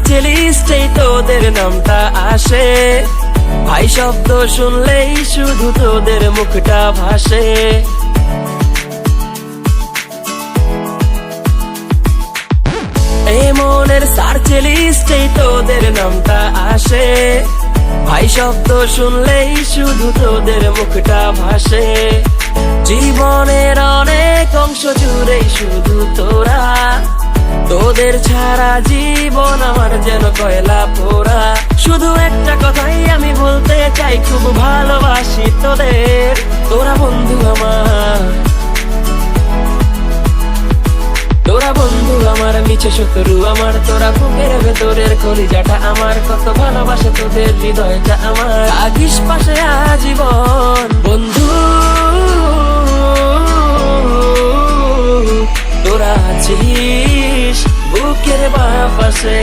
সার্চে লিস্টেই তোদের নামটা আসে, ভাই শব্দ শুনলেই শুধু তোদের মুখটা ভাসে। এই মনের সার্চে লিস্টেই তোদের নামটা আসে, ভাই শব্দ শুনলেই শুধু তোদের মুখটা ভাসে। জীবনের অনেক অংশ জুড়েই শুধু তোরা, তোদের ছাড়া জীবন আমার যেন কয়লা পোড়া। শুধু একটা কথাই আমি বলতে চাই, খুব ভালোবাসি তোদের, তোরা বন্ধু আমার, তোরা বন্ধু আমার, মিছে শত্রু আমার। তোরা বুকের ভেতরের কলিজাটা আমার, কত ভালোবাসে তোদের হৃদয়টা আমার। থাকিস পাশে আজীবন বন্ধু, তোরা আছিস বুকের বাঁ পাশে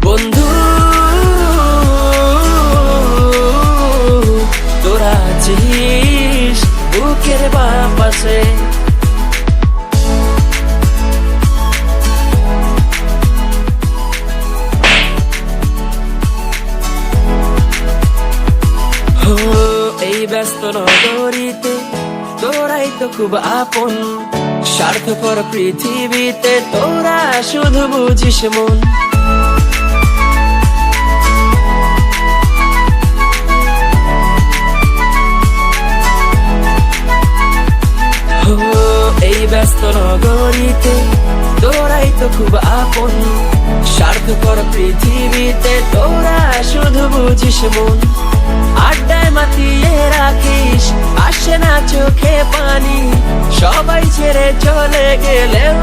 বন্ধু, তোরা আছিস বুকের বাঁ পাশে। এই ব্যস্ত নগরীতে তোরাই তো খুব আপন, স্বার্থপর পৃথিবীতে তোরা শুধু বুঝিস মন। এই ব্যস্ত নগরীতে তোরাই তো খুব আপন, স্বার্থপর পৃথিবীতে তোরা শুধু বুঝিস মন। আড্ডায় মাতিয়ে রাখিস, আসে না চোখে পানি, সবাই ছেড়ে চলে গেলেও